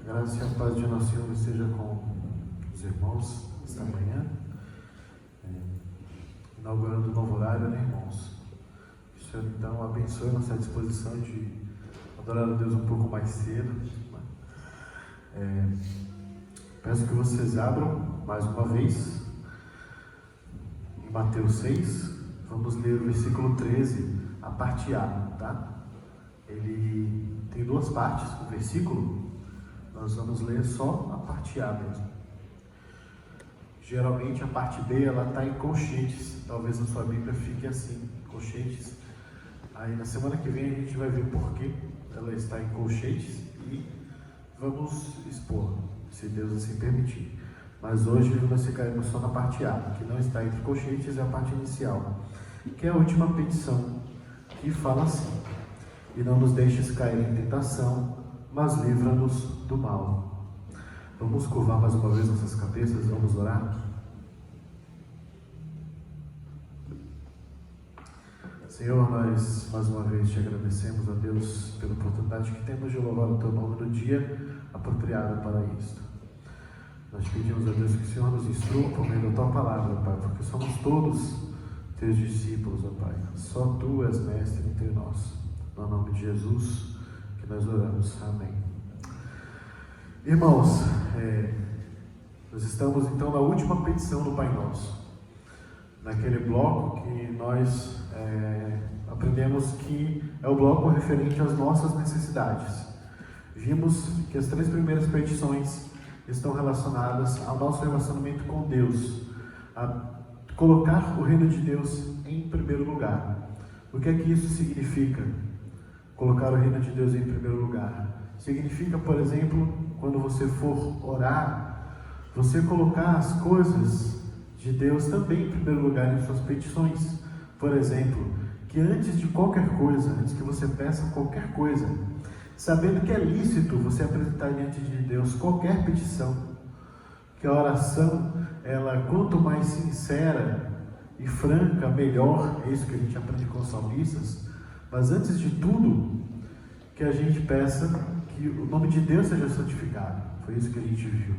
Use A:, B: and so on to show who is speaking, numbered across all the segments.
A: Graça e a paz de nosso Senhor esteja com os irmãos esta manhã, inaugurando um novo horário, né, irmãos? Que o Senhor, então, abençoe nossa disposição de adorar a Deus um pouco mais cedo. Peço que vocês abram mais uma vez em Mateus 6, vamos ler o versículo 13, a parte A, tá? Ele tem duas partes, o versículo. Nós vamos ler só a parte A mesmo. Geralmente a parte B ela está em colchetes. Talvez na sua Bíblia fique assim, colchetes. Aí na semana que vem a gente vai ver por que ela está em colchetes e vamos expor, se Deus assim permitir. Mas hoje nós ficaremos só na parte A, que não está entre colchetes, é a parte inicial, que é a última petição, que fala assim: e não nos deixes cair em tentação, mas livra-nos do mal. Vamos curvar mais uma vez nossas cabeças, vamos orar. Senhor, nós mais uma vez te agradecemos, a Deus, pela oportunidade que temos de louvar o teu nome no dia apropriado para isto. Nós pedimos a Deus que o Senhor nos instrua por meio da tua palavra, Pai, porque somos todos teus discípulos, ó Pai. Só tu és mestre entre nós. No nome de Jesus nós oramos, amém. Irmãos, nós estamos então na última petição do Pai Nosso, naquele bloco que nós aprendemos que é o bloco referente às nossas necessidades. Vimos que as três primeiras petições estão relacionadas ao nosso relacionamento com Deus, a colocar o reino de Deus em primeiro lugar. O que é que isso significa? Colocar o reino de Deus em primeiro lugar significa, por exemplo, quando você for orar, você colocar as coisas de Deus também em primeiro lugar em suas petições. Por exemplo, que antes de qualquer coisa, antes que você peça qualquer coisa, sabendo que é lícito você apresentar diante de Deus qualquer petição, que a oração, ela quanto mais sincera e franca, melhor. É isso que a gente aprende com os salmistas. Mas antes de tudo, que a gente peça que o nome de Deus seja santificado. Foi isso que a gente viu.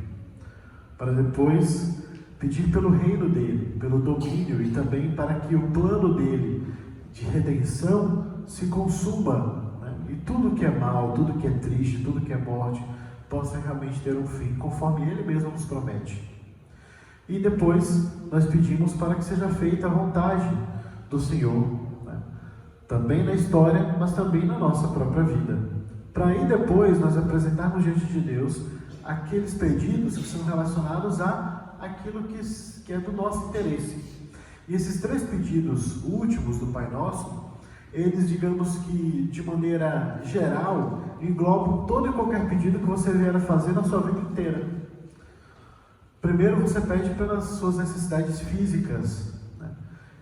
A: Para depois pedir pelo reino dele, pelo domínio, e também para que o plano dele de redenção se consuma, né? E tudo que é mal, tudo que é triste, tudo que é morte, possa realmente ter um fim, conforme ele mesmo nos promete. E depois nós pedimos para que seja feita a vontade do Senhor, também na história, mas também na nossa própria vida. Para aí depois nós apresentarmos diante de Deus aqueles pedidos que são relacionados àquilo que é do nosso interesse. E esses três pedidos últimos do Pai Nosso, eles, digamos que de maneira geral, englobam todo e qualquer pedido que você vier a fazer na sua vida inteira. Primeiro você pede pelas suas necessidades físicas, né?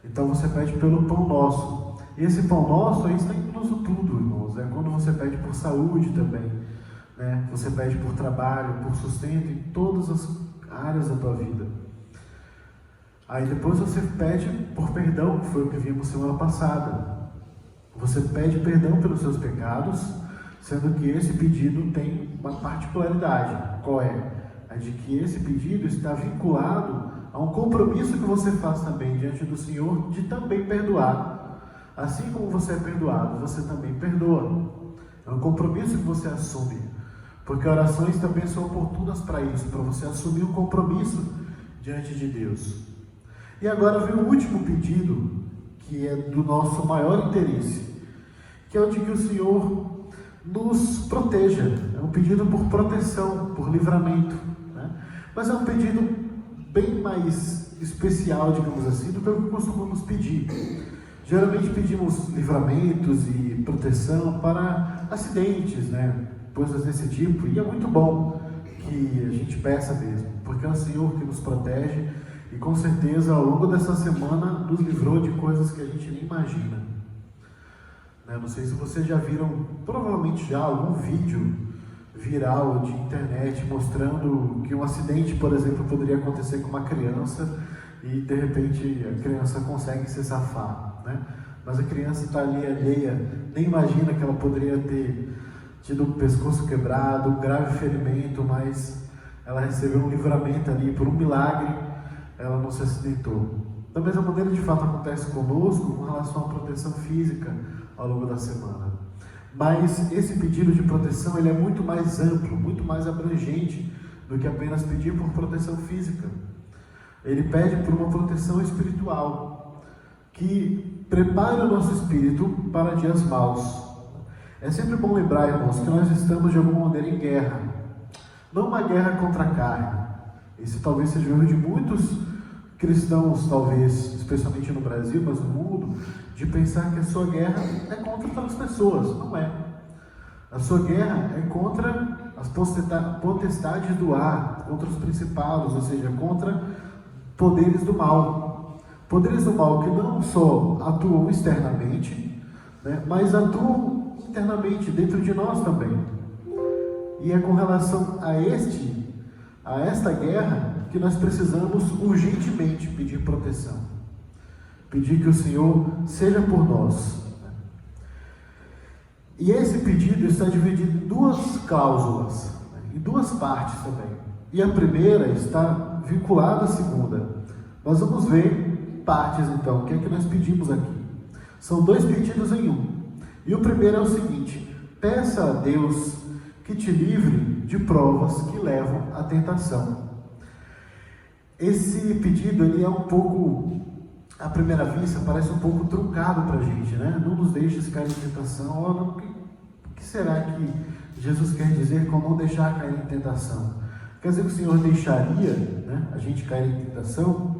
A: Então você pede pelo pão nosso. E esse pão nosso aí está incluso tudo, irmãos. É quando você pede por saúde também, né? Você pede por trabalho, por sustento em todas as áreas da tua vida. Aí depois você pede por perdão, que foi o que vimos semana passada. Você pede perdão pelos seus pecados, sendo que esse pedido tem uma particularidade. Qual é? A de que esse pedido está vinculado a um compromisso que você faz também diante do Senhor de também perdoar. Assim como você é perdoado, você também perdoa. É um compromisso que você assume. Porque orações também são oportunas para isso, para você assumir um compromisso diante de Deus. E agora vem o último pedido, que é do nosso maior interesse, que é o de que o Senhor nos proteja. É um pedido por proteção, por livramento, né? Mas é um pedido bem mais especial, digamos assim, do que o que costumamos pedir. Geralmente pedimos livramentos e proteção para acidentes, né? Coisas desse tipo. E é muito bom que a gente peça mesmo, porque é o Senhor que nos protege e com certeza ao longo dessa semana nos livrou de coisas que a gente nem imagina. Né? Não sei se vocês já viram, provavelmente já, algum vídeo viral de internet mostrando que um acidente, por exemplo, poderia acontecer com uma criança e de repente a criança consegue se safar, né? Mas a criança está ali alheia, nem imagina que ela poderia ter tido o pescoço quebrado, um grave ferimento, mas ela recebeu um livramento ali, por um milagre, ela não se acidentou. Da mesma maneira, de fato, acontece conosco com relação à proteção física ao longo da semana. Mas esse pedido de proteção, ele é muito mais amplo, muito mais abrangente do que apenas pedir por proteção física. Ele pede por uma proteção espiritual, que prepare o nosso espírito para dias maus. É sempre bom lembrar, irmãos, que nós estamos de alguma maneira em guerra. Não uma guerra contra a carne. Esse talvez seja o erro de muitos cristãos, talvez, especialmente no Brasil, mas no mundo, de pensar que a sua guerra é contra outras pessoas. Não é. A sua guerra é contra as potestades do ar, contra os principados, ou seja, contra poderes do mal. Poderes do mal que não só atuam externamente, né, mas atuam internamente, dentro de nós também. E é com relação a esta guerra que nós precisamos urgentemente pedir proteção. Pedir que o Senhor seja por nós. E esse pedido está dividido em duas cláusulas, em duas partes também. E a primeira está vinculada à segunda. Nós vamos ver partes então, o que é que nós pedimos aqui. São dois pedidos em um. E o primeiro é o seguinte: peça a Deus que te livre de provas que levam à tentação. Esse pedido, ele é um pouco, à primeira vista, parece um pouco truncado para a gente, né? Não nos deixes cair em tentação. Olha, o que será que Jesus quer dizer com não deixar cair em tentação? Quer dizer que o Senhor deixaria, né, a gente cair em tentação?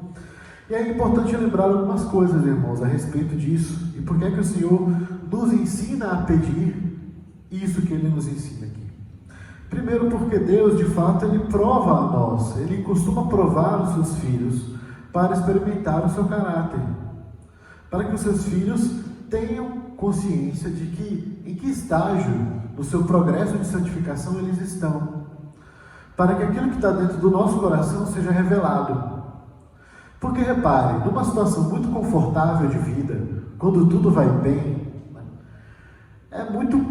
A: E é importante lembrar algumas coisas, irmãos, a respeito disso. E por que é que o Senhor nos ensina a pedir isso que Ele nos ensina aqui? Primeiro, porque Deus, de fato, Ele prova a nós. Ele costuma provar os seus filhos para experimentar o seu caráter. Para que os seus filhos tenham consciência de que, em que estágio no seu progresso de santificação eles estão. Para que aquilo que está dentro do nosso coração seja revelado. Porque repare, numa situação muito confortável de vida, quando tudo vai bem, é muito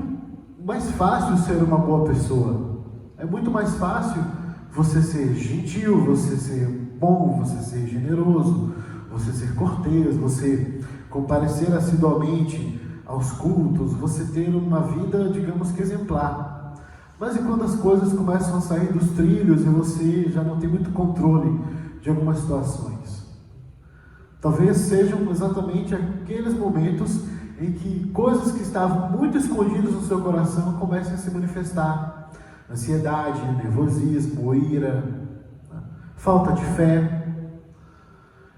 A: mais fácil ser uma boa pessoa. É muito mais fácil você ser gentil, você ser bom, você ser generoso, você ser cortês, você comparecer assiduamente aos cultos, você ter uma vida, digamos que exemplar. Mas e quando as coisas começam a sair dos trilhos e você já não tem muito controle de algumas situações? Talvez sejam exatamente aqueles momentos em que coisas que estavam muito escondidas no seu coração comecem a se manifestar. Ansiedade, nervosismo, ira, falta de fé.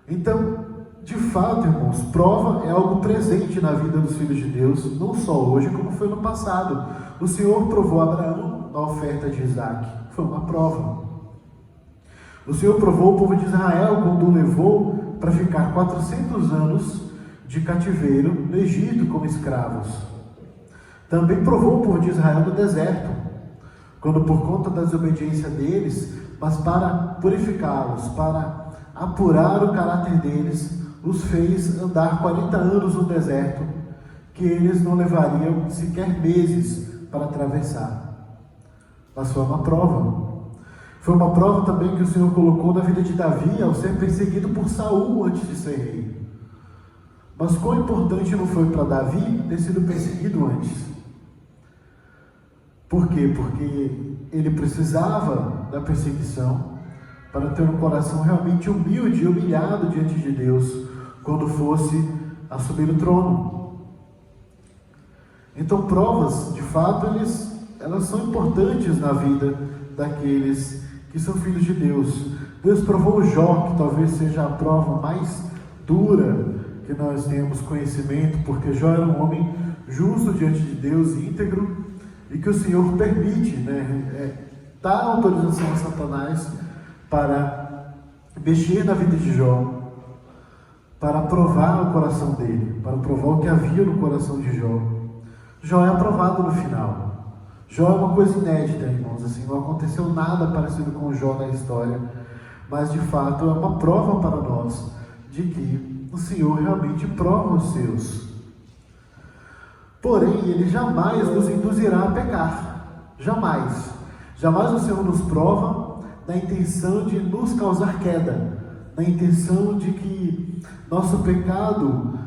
A: Então, de fato, irmãos, prova é algo presente na vida dos filhos de Deus, não só hoje, como foi no passado. O Senhor provou Abraão na oferta de Isaac. Foi uma prova. O Senhor provou o povo de Israel quando o levou para ficar 400 anos de cativeiro no Egito como escravos. Também provou o povo de Israel no deserto, quando por conta da desobediência deles, mas para purificá-los, para apurar o caráter deles, os fez andar 40 anos no deserto, que eles não levariam sequer meses para atravessar. Mas foi uma prova. Foi uma prova também que o Senhor colocou na vida de Davi ao ser perseguido por Saul antes de ser rei. Mas quão importante não foi para Davi ter sido perseguido antes? Por quê? Porque ele precisava da perseguição para ter um coração realmente humilde e humilhado diante de Deus quando fosse assumir o trono. Então, provas, de fato, elas são importantes na vida daqueles que são filhos de Deus. Deus provou Jó, que talvez seja a prova mais dura que nós temos conhecimento, porque Jó era um homem justo diante de Deus, íntegro, e que o Senhor permite, dá autorização a Satanás para mexer na vida de Jó, para provar o coração dele, para provar o que havia no coração de Jó. Jó é aprovado no final. Jó é uma coisa inédita, irmãos, assim, não aconteceu nada parecido com Jó na história, mas de fato é uma prova para nós de que o Senhor realmente prova os seus. Porém, Ele jamais nos induzirá a pecar. Jamais. Jamais o Senhor nos prova na intenção de nos causar queda, na intenção de que nosso pecado,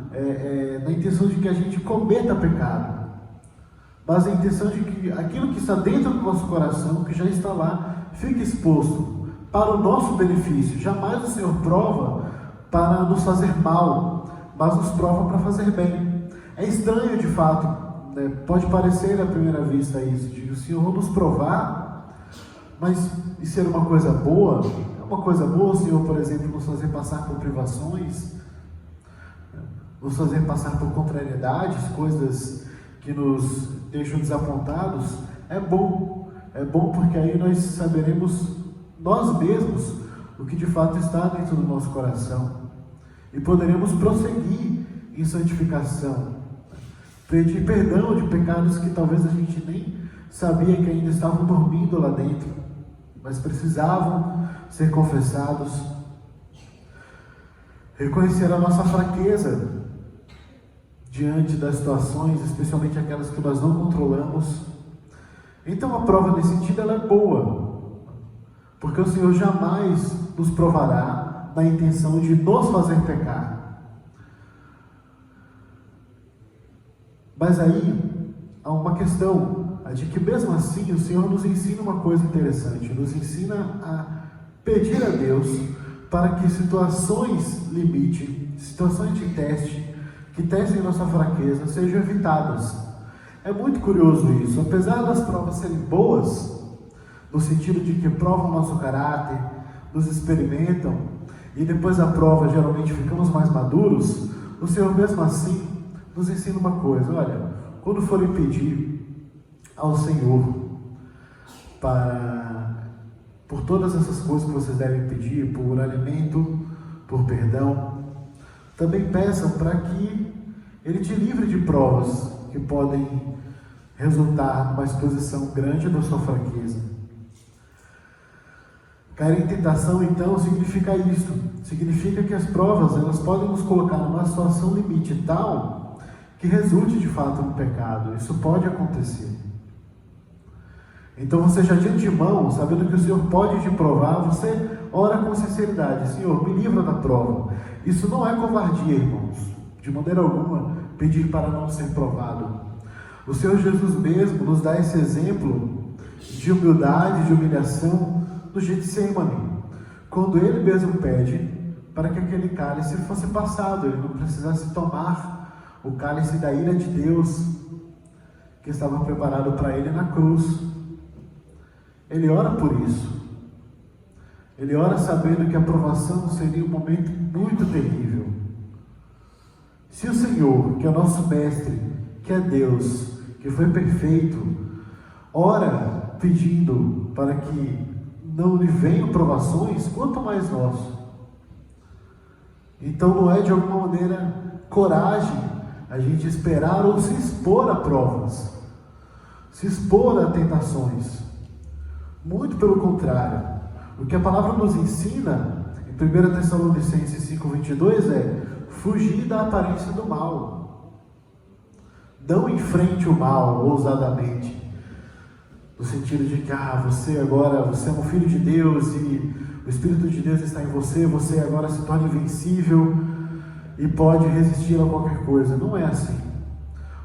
A: na intenção de que a gente cometa pecado, mas a intenção de que aquilo que está dentro do nosso coração, que já está lá, fique exposto para o nosso benefício. Jamais o Senhor prova para nos fazer mal, mas nos prova para fazer bem. É estranho de fato, né? Pode parecer à primeira vista isso, de que o Senhor nos provar, mas isso ser uma coisa boa. É uma coisa boa o Senhor, por exemplo, nos fazer passar por privações, nos fazer passar por contrariedades, coisas que nos deixam desapontados. É bom porque aí nós saberemos nós mesmos o que de fato está dentro do nosso coração e poderemos prosseguir em santificação, pedir perdão de pecados que talvez a gente nem sabia que ainda estavam dormindo lá dentro, mas precisavam ser confessados. Reconhecer a nossa fraqueza diante das situações, especialmente aquelas que nós não controlamos. Então a prova nesse sentido ela é boa, porque o Senhor jamais nos provará na intenção de nos fazer pecar. Mas aí há uma questão, a de que mesmo assim o Senhor nos ensina uma coisa interessante, nos ensina a pedir a Deus para que situações limite, situações de teste, que testem nossa fraqueza, sejam evitadas. É muito curioso isso, apesar das provas serem boas, no sentido de que provam o nosso caráter, nos experimentam, e depois da prova geralmente ficamos mais maduros, o Senhor mesmo assim nos ensina uma coisa: olha, quando forem pedir ao Senhor por todas essas coisas que vocês devem pedir, por alimento, por perdão, também peçam para que Ele te livre de provas que podem resultar numa exposição grande da sua fraqueza. Cair em tentação, então, significa isso. Significa que as provas, elas podem nos colocar numa situação limite tal que resulte de fato no pecado. Isso pode acontecer. Então você já de antemão, sabendo que o Senhor pode te provar, você ora com sinceridade: Senhor, me livra da prova. Isso não é covardia, irmãos, de maneira alguma pedir para não ser provado. O Senhor Jesus mesmo nos dá esse exemplo de humildade, de humilhação no Getsemane, quando Ele mesmo pede para que aquele cálice fosse passado, Ele não precisasse tomar o cálice da ira de Deus que estava preparado para Ele na cruz. Ele ora por isso. Ele ora sabendo que a provação seria um momento muito terrível. Se o Senhor, que é o nosso Mestre, que é Deus, que foi perfeito, ora pedindo para que não lhe venham provações, quanto mais nós. Então não é de alguma maneira coragem a gente esperar ou se expor a provas, se expor a tentações. Muito pelo contrário. O que a palavra nos ensina em 1 Tessalonicenses 5:22 é: fugir da aparência do mal. Não enfrente o mal ousadamente, no sentido de que você é um filho de Deus e o Espírito de Deus está em você, você agora se torna invencível e pode resistir a qualquer coisa. Não é assim.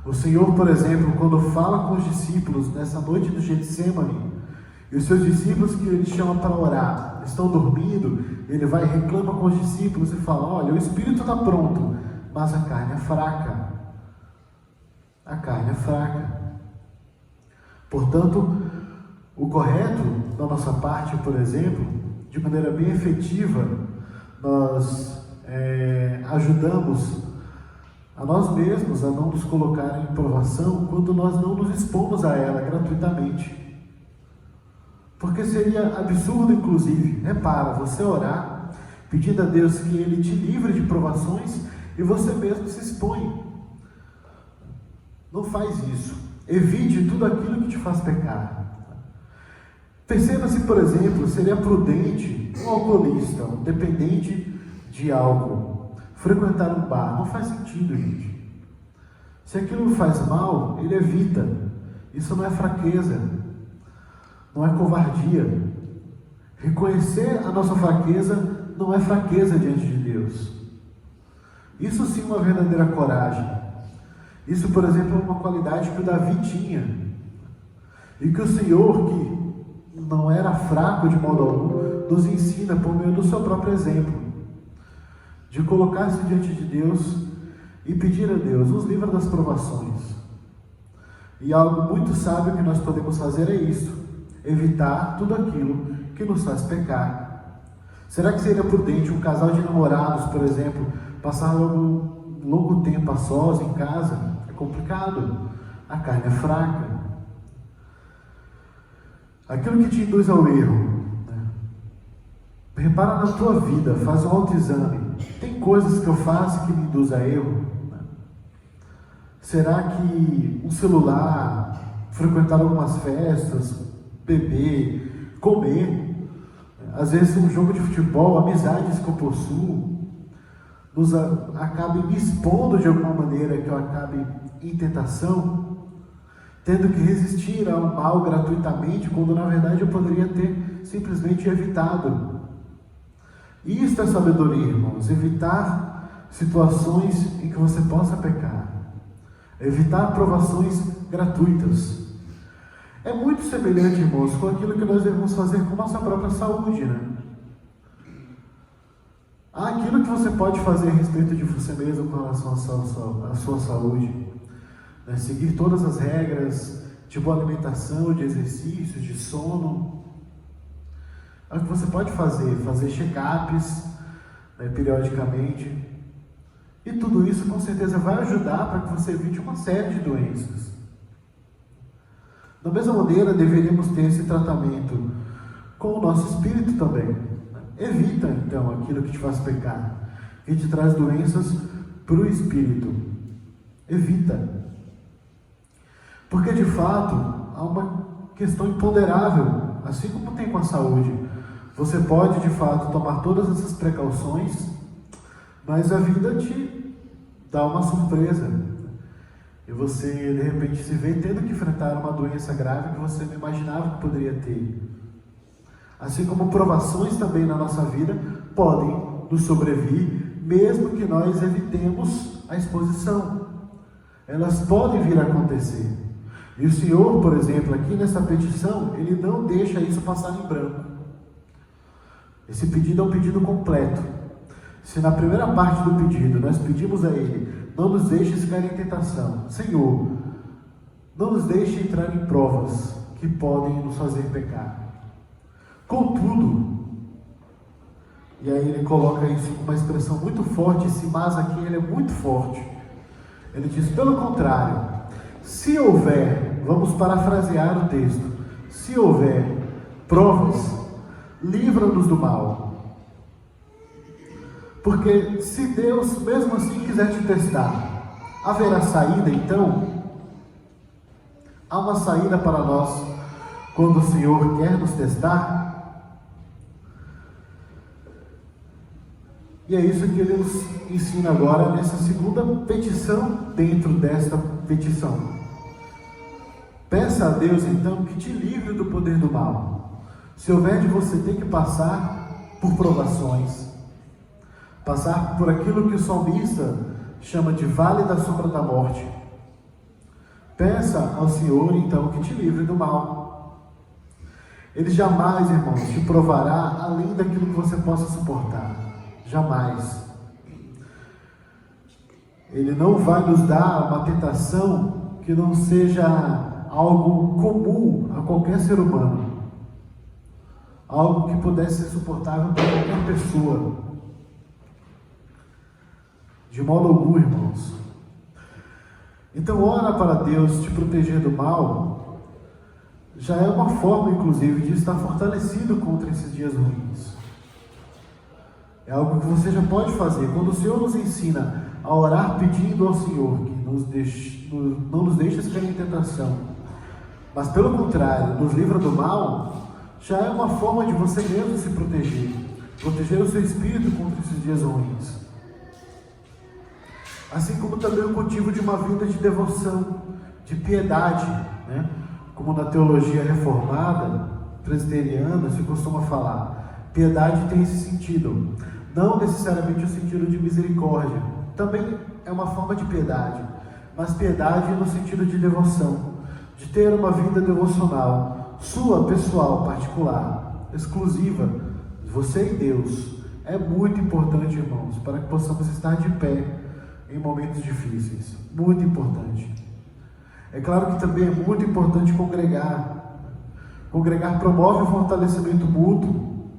A: O Senhor, por exemplo, quando fala com os discípulos nessa noite do Getsemane, e os seus discípulos que Ele chama para orar estão dormindo, Ele vai e reclama com os discípulos e fala: olha, o Espírito está pronto, mas a carne é fraca. A carne é fraca. Portanto, o correto da nossa parte, por exemplo, de maneira bem efetiva, nós ajudamos a nós mesmos a não nos colocar em provação quando nós não nos expomos a ela gratuitamente. Porque seria absurdo, inclusive, repara, você orar pedindo a Deus que Ele te livre de provações e você mesmo se expõe. Não faz isso. Evite tudo aquilo que te faz pecar. Perceba se, por exemplo, seria prudente um alcoolista, um dependente de álcool, frequentar um bar. Não faz sentido, gente. Se aquilo faz mal, ele evita. Isso não é fraqueza, não é covardia. Reconhecer a nossa fraqueza não é fraqueza diante de Deus. Isso sim é uma verdadeira coragem. Isso, por exemplo, é uma qualidade que o Davi tinha. E que o Senhor, que não era fraco de modo algum, nos ensina por meio do seu próprio exemplo. De colocar-se diante de Deus e pedir a Deus, nos livra das provações. E algo muito sábio que nós podemos fazer é isso: evitar tudo aquilo que nos faz pecar. Será que seria prudente um casal de namorados, por exemplo, passar um longo tempo a sós em casa? É complicado, a carne é fraca. Aquilo que te induz ao erro, né? Repara na tua vida, faz um autoexame. Tem coisas que eu faço que me induz a erro? Né? Será que um celular, frequentar algumas festas, beber, comer, às vezes um jogo de futebol, amizades que eu possuo, nos acabe me expondo de alguma maneira, que eu acabe em tentação, tendo que resistir ao mal gratuitamente, quando na verdade eu poderia ter simplesmente evitado. Isto é sabedoria, irmãos: evitar situações em que você possa pecar, evitar provações gratuitas. É muito semelhante, irmãos, com aquilo que nós devemos fazer com nossa própria saúde, né? Há aquilo que você pode fazer a respeito de você mesmo com relação à sua saúde, né? Seguir todas as regras de boa alimentação, de exercícios, de sono. É o que você pode fazer check-ups, né, periodicamente. E tudo isso com certeza vai ajudar para que você evite uma série de doenças. Da mesma maneira, deveríamos ter esse tratamento com o nosso espírito também. Evita, então, aquilo que te faz pecar, que te traz doenças para o espírito. Evita. Porque, de fato, há uma questão imponderável, assim como tem com a saúde. Você pode, de fato, tomar todas essas precauções, mas a vida te dá uma surpresa. E você, de repente, se vê tendo que enfrentar uma doença grave que você não imaginava que poderia ter. Assim como provações também na nossa vida podem nos sobrevir, mesmo que nós evitemos a exposição. Elas podem vir a acontecer. E o Senhor, por exemplo, aqui nessa petição, Ele não deixa isso passar em branco. Esse pedido é um pedido completo. Se na primeira parte do pedido nós pedimos a Ele: não nos deixes cair em tentação. Senhor, não nos deixe entrar em provas que podem nos fazer pecar. Contudo, e aí ele coloca isso com uma expressão muito forte, esse mas aqui ele é muito forte. Ele diz: pelo contrário, se houver, vamos parafrasear o texto, se houver provas, livra-nos do mal. Porque se Deus mesmo assim quiser te testar, haverá saída então? Há uma saída para nós quando o Senhor quer nos testar? E é isso que Ele nos ensina agora nessa segunda petição dentro desta petição. Peça a Deus então que te livre do poder do mal. Se houver de você ter que passar por provações, passar por aquilo que o salmista chama de vale da sombra da morte, peça ao Senhor então que te livre do mal. Ele jamais, irmãos, te provará além daquilo que você possa suportar. Jamais. Ele não vai nos dar uma tentação que não seja algo comum a qualquer ser humano, algo que pudesse ser suportável para qualquer pessoa. De modo algum, irmãos. Então, ora para Deus te proteger do mal, já é uma forma, inclusive, de estar fortalecido contra esses dias ruins. É algo que você já pode fazer. Quando o Senhor nos ensina a orar pedindo ao Senhor que não nos deixe cair em tentação, mas pelo contrário, nos livra do mal, já é uma forma de você mesmo se proteger o seu espírito contra esses dias ruins. assim como também o motivo de uma vida de devoção, de piedade, né? Como na teologia reformada, presbiteriana, se costuma falar, piedade tem esse sentido, não necessariamente o sentido de misericórdia, também é uma forma de piedade, mas piedade no sentido de devoção, de ter uma vida devocional, sua, pessoal, particular, exclusiva, você e Deus. É muito importante, irmãos, para que possamos estar de pé em momentos difíceis. Muito importante. É claro que também é muito importante congregar. Congregar promove o fortalecimento mútuo.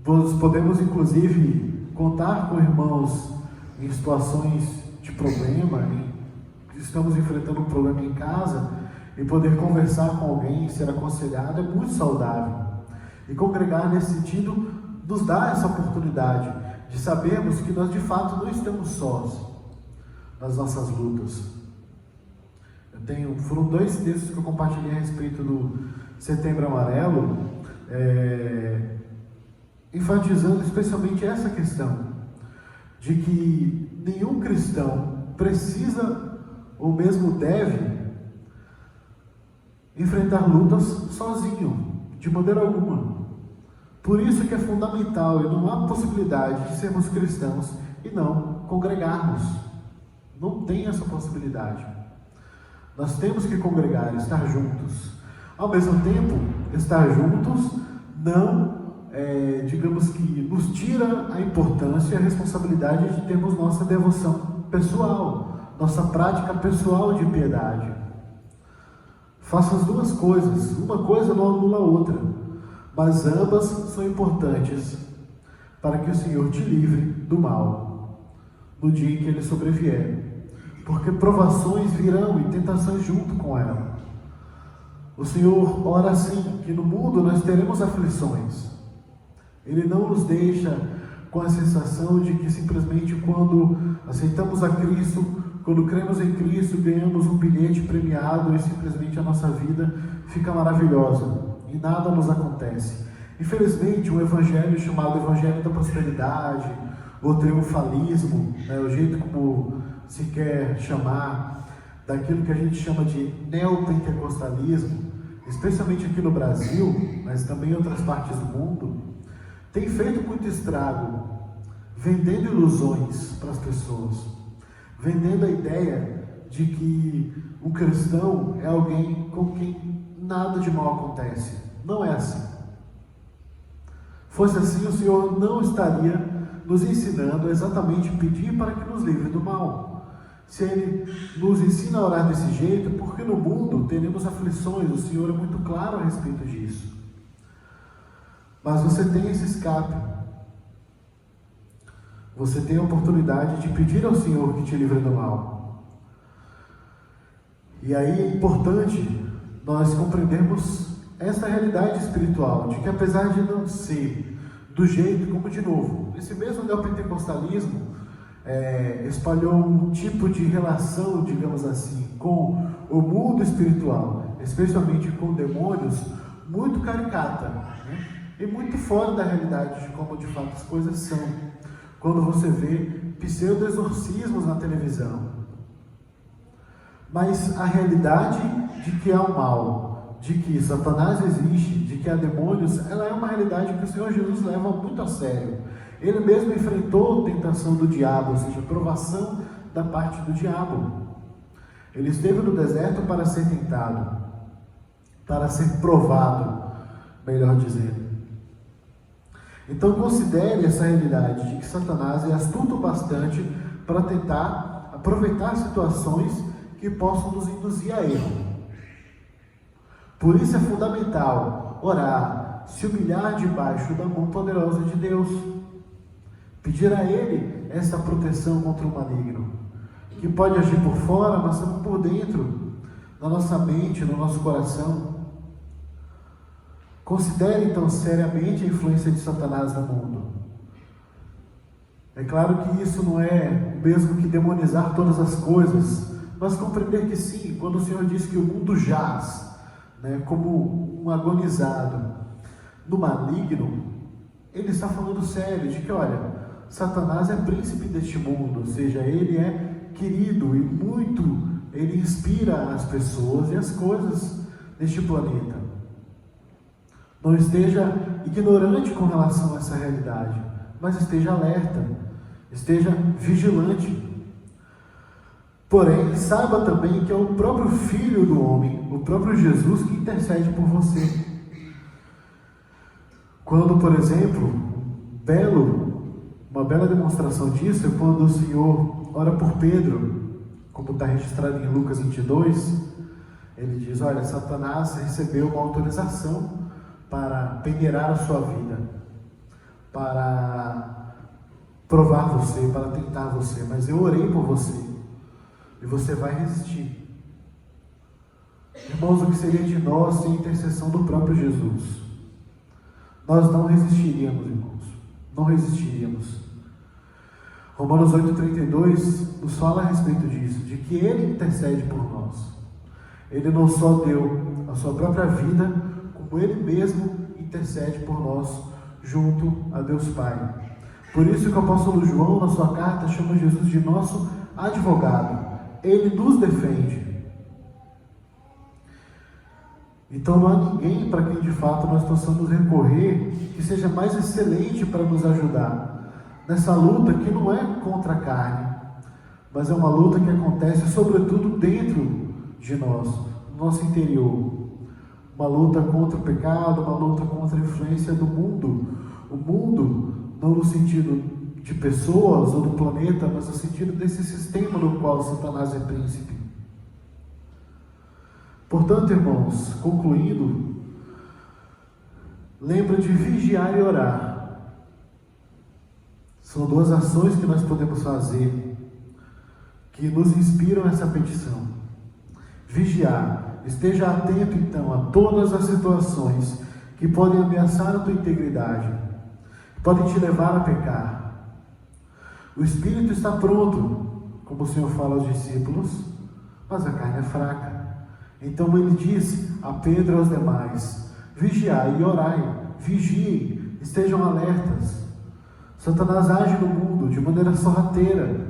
A: Nós podemos, inclusive, contar com irmãos em situações de problema, estamos enfrentando um problema em casa, e poder conversar com alguém, ser aconselhado, é muito saudável. E congregar nesse sentido nos dá essa oportunidade de sabermos que nós de fato não estamos sós nas nossas lutas. Foram 2 textos que eu compartilhei a respeito do Setembro Amarelo, enfatizando especialmente essa questão de que nenhum cristão precisa ou mesmo deve enfrentar lutas sozinho, de maneira alguma. Por isso que é fundamental, e não há possibilidade de sermos cristãos e não congregarmos. Não tem essa possibilidade. Nós temos que congregar, estar juntos. Ao mesmo tempo, estar juntos não, digamos que, nos tira a importância e a responsabilidade de termos nossa devoção pessoal, nossa prática pessoal de piedade. Faça as 2 coisas, uma coisa não anula a outra, mas ambas são importantes para que o Senhor te livre do mal no dia em que ele sobrevier, porque provações virão e tentações junto com ela. O Senhor ora assim, que no mundo nós teremos aflições. Ele não nos deixa com a sensação de que simplesmente quando aceitamos a Cristo, quando cremos em Cristo, ganhamos um bilhete premiado e simplesmente a nossa vida fica maravilhosa e nada nos acontece. Infelizmente, um evangelho chamado Evangelho da Prosperidade, ou triunfalismo, o jeito como se quer chamar, daquilo que a gente chama de neopentecostalismo, especialmente aqui no Brasil, mas também em outras partes do mundo, tem feito muito estrago, vendendo ilusões para as pessoas, vendendo a ideia de que um cristão é alguém com quem nada de mal acontece. Não é assim. Fosse assim, o Senhor não estaria nos ensinando exatamente pedir para que nos livre do mal. Se Ele nos ensina a orar desse jeito, porque no mundo teremos aflições, o Senhor é muito claro a respeito disso. Mas você tem esse escape. Você tem a oportunidade de pedir ao Senhor que te livre do mal. E aí é importante nós compreendermos essa realidade espiritual, de que apesar de não ser do jeito, como de novo, esse mesmo neopentecostalismo espalhou um tipo de relação, digamos assim, com o mundo espiritual, especialmente com demônios, muito caricata, né? E muito fora da realidade de como de fato as coisas são. Quando você vê pseudo-exorcismos na televisão. Mas a realidade de que há o mal, de que Satanás existe, de que há demônios, ela é uma realidade que o Senhor Jesus leva muito a sério. Ele mesmo enfrentou a tentação do diabo, ou seja, a provação da parte do diabo. Ele esteve no deserto para ser tentado, para ser provado, melhor dizendo. Então considere essa realidade de que Satanás é astuto bastante para tentar aproveitar situações que possam nos induzir a erro. Por isso é fundamental orar, se humilhar debaixo da mão poderosa de Deus, pedir a Ele essa proteção contra o maligno, que pode agir por fora, mas também por dentro, na nossa mente, no nosso coração. Considere então seriamente a influência de Satanás no mundo. É claro que isso não é o mesmo que demonizar todas as coisas, mas compreender que sim, quando o Senhor diz que o mundo jaz, como um agonizado no maligno, Ele está falando sério, de que olha, Satanás é príncipe deste mundo, ou seja, ele é querido e ele inspira as pessoas e as coisas deste planeta. Não esteja ignorante com relação a essa realidade, mas esteja alerta, esteja vigilante. Porém, saiba também que é o próprio Filho do homem, o próprio Jesus, que intercede por você. Quando, por exemplo, uma bela demonstração disso é quando o Senhor ora por Pedro, como está registrado em Lucas 22, ele diz: olha, Satanás recebeu uma autorização para peneirar a sua vida, para provar você, para tentar você, mas eu orei por você, e você vai resistir. Irmãos, o que seria de nós sem a intercessão do próprio Jesus? Nós não resistiríamos, irmãos, não resistiríamos. Romanos 8,32 nos fala a respeito disso, de que Ele intercede por nós. Ele não só deu a sua própria vida, como Ele mesmo intercede por nós, junto a Deus Pai. Por isso que o apóstolo João, na sua carta, chama Jesus de nosso advogado. Ele nos defende. Então não há ninguém para quem de fato nós possamos recorrer que seja mais excelente para nos ajudar nessa luta que não é contra a carne, mas é uma luta que acontece sobretudo dentro de nós, no nosso interior. Uma luta contra o pecado, uma luta contra a influência do mundo. O mundo, não no sentido de pessoas ou do planeta, mas no sentido desse sistema no qual Satanás é príncipe. Portanto, irmãos, concluindo, lembra de vigiar e orar. São duas ações que nós podemos fazer, que nos inspiram essa petição. Vigiar, esteja atento então a todas as situações que podem ameaçar a tua integridade, podem te levar a pecar. O Espírito está pronto, como o Senhor fala aos discípulos, mas a carne é fraca. Então ele diz a Pedro e aos demais: vigiai e orai, vigiem, estejam alertas. Satanás age no mundo de maneira sorrateira.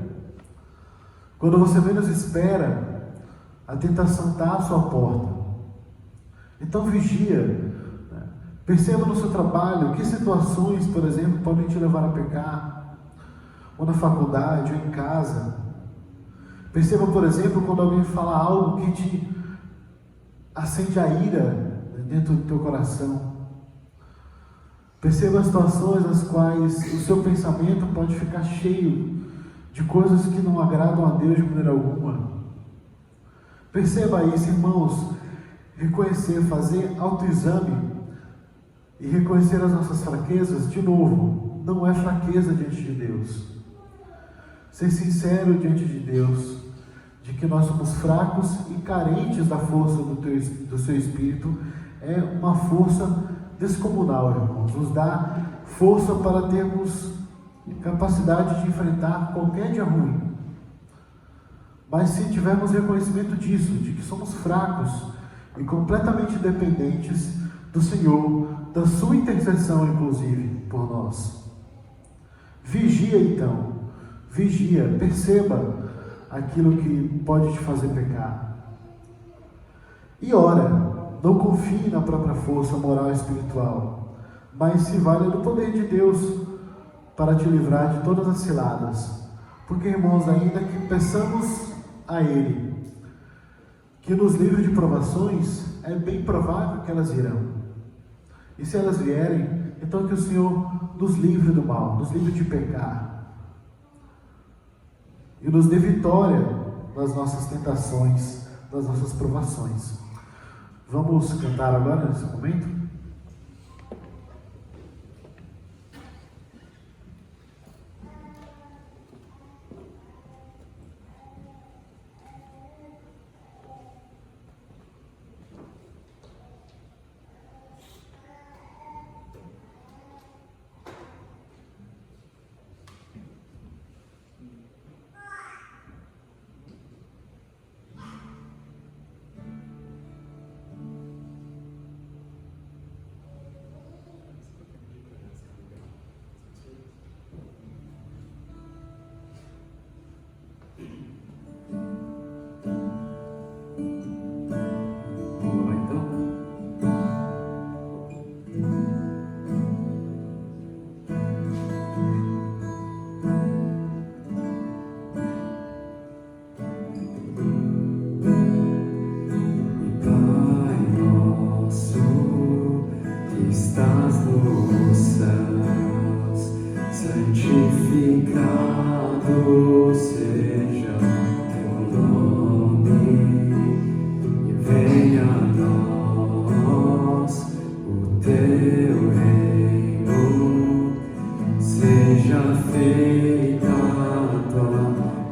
A: Quando você menos espera, a tentação está à sua porta. Então vigia. Perceba no seu trabalho que situações, por exemplo, podem te levar a pecar, ou na faculdade, ou em casa. Perceba, por exemplo, quando alguém fala algo que te acende a ira dentro do teu coração. Perceba as situações nas quais o seu pensamento pode ficar cheio de coisas que não agradam a Deus de maneira alguma. Perceba isso, irmãos. Reconhecer, fazer autoexame e reconhecer as nossas fraquezas, de novo, não é fraqueza diante de Deus. Ser sincero diante de Deus, de que nós somos fracos e carentes da força do seu Espírito, é uma força descomunal, irmãos. Nos dá força para termos capacidade de enfrentar qualquer dia ruim. Mas se tivermos reconhecimento disso, de que somos fracos e completamente dependentes do Senhor, da sua intercessão, inclusive, por nós. Vigia então, vigia, perceba aquilo que pode te fazer pecar. E ora, não confie na própria força moral e espiritual, mas se valha do poder de Deus para te livrar de todas as ciladas. Porque, irmãos, ainda que peçamos a Ele que nos livre de provações, é bem provável que elas virão. E se elas vierem, então que o Senhor nos livre do mal, nos livre de pecar e nos dê vitória nas nossas tentações, nas nossas provações. Vamos cantar agora nesse momento?
B: teu reino, seja feita a tua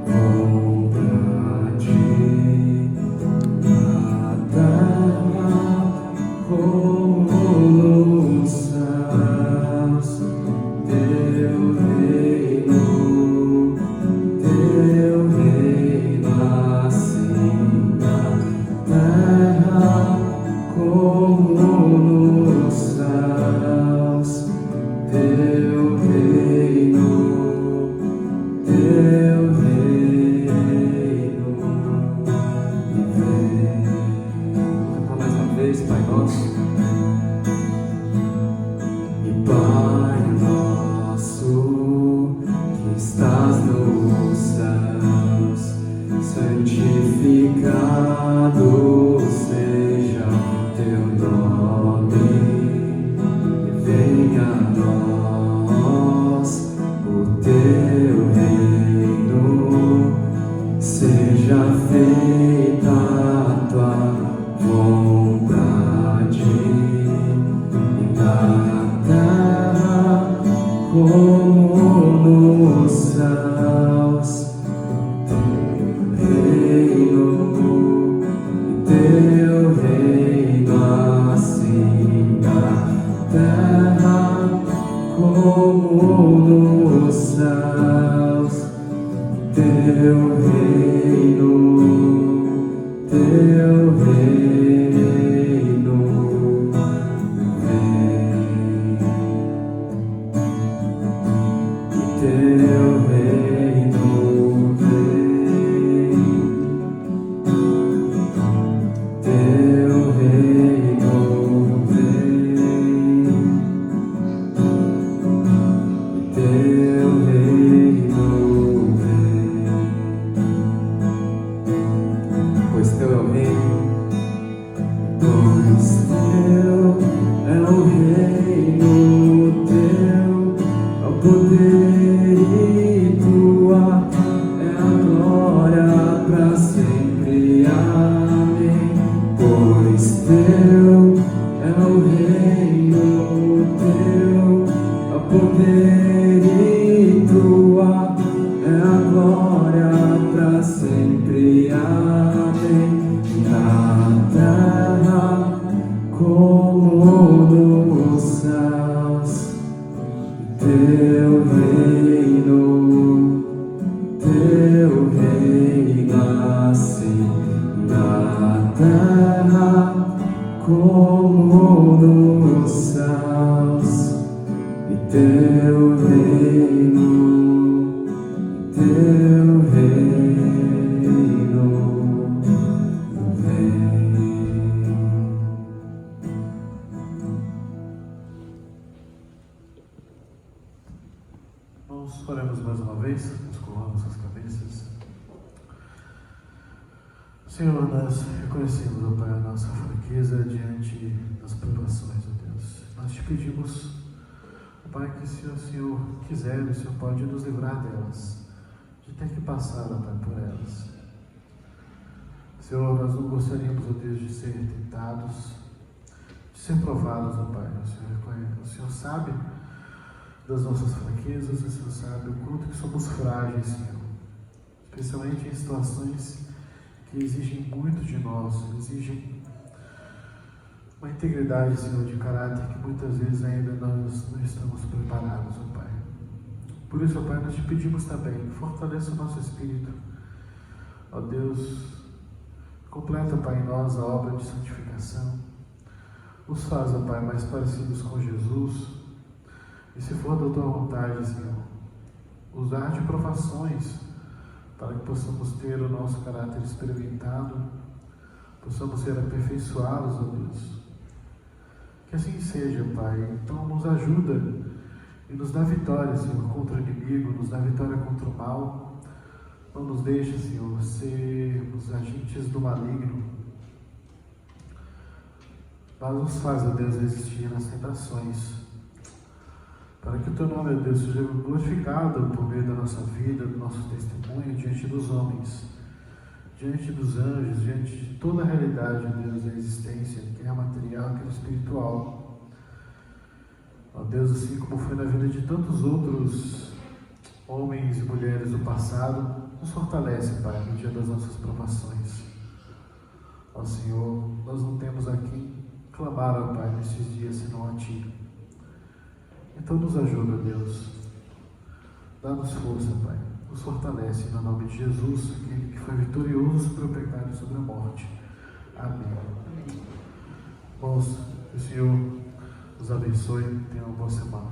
B: vontade, na terra como nos céus. Teu reino assim na terra como nos céus. Teu reino e vem. Canta mais uma vez, Pai Nosso. E Pai Nosso que estás nos céus, santificado seja teu nome, e venha a nós o teu reino, seja feita a tua vontade, na terra como nos céus. Teu reino assim na terra como nos céus. Teu reino vem. Teu reino vem, teu reino vem, teu reino vem, pois teu é o reino, pois teu é o reino, teu é o poder. Teu é o reino, teu é o poder e tua é a glória para sempre. Amém. Na terra como nos céus, teu reino assim na terra como nos céus, e teu reino vem.
A: Nós oremos mais uma vez, nos curvamos nossas cabeças. Senhor, nós reconhecemos, ó Pai, a nossa fraqueza diante das provações, ó Deus. Nós te pedimos, ó Pai, que se o Senhor quiser, o Senhor pode nos livrar delas, de ter que passar, ó Pai, por elas. Senhor, nós não gostaríamos, ó Deus, de ser tentados, de ser provados, ó Pai. O Senhor sabe das nossas fraquezas, o Senhor sabe o quanto que somos frágeis, Senhor, especialmente em situações que exigem muito de nós, exigem uma integridade, Senhor, de caráter que muitas vezes ainda nós não estamos preparados, ó Pai. Por isso, ó Pai, nós te pedimos também, fortaleça o nosso espírito, ó Deus, completa, Pai, em nós a obra de santificação, nos faz, ó Pai, mais parecidos com Jesus, e se for da tua vontade, Senhor, usar de provações para que possamos ter o nosso caráter experimentado, possamos ser aperfeiçoados, ó Deus. Que assim seja, Pai. Então nos ajuda e nos dá vitória, Senhor, contra o inimigo, nos dá vitória contra o mal. Não nos deixe, Senhor, sermos agentes do maligno, mas nos faz, ó Deus, resistir nas tentações, para que o Teu nome, ó Deus, seja glorificado por meio da nossa vida, do nosso testemunho diante dos homens, diante dos anjos, diante de toda a realidade, ó Deus, da existência, quer material, quer espiritual. Ó Deus, assim como foi na vida de tantos outros homens e mulheres do passado, nos fortalece, Pai, no dia das nossas provações. Ó Senhor, nós não temos aqui clamar, ó Pai, nesses dias senão a Ti. Então nos ajuda, Deus. Dá-nos força, Pai. Nos fortalece, no nome de Jesus, aquele que foi vitorioso sobre o pecado e sobre a morte. Amém. Irmãos, que o Senhor nos abençoe e tenha uma boa semana.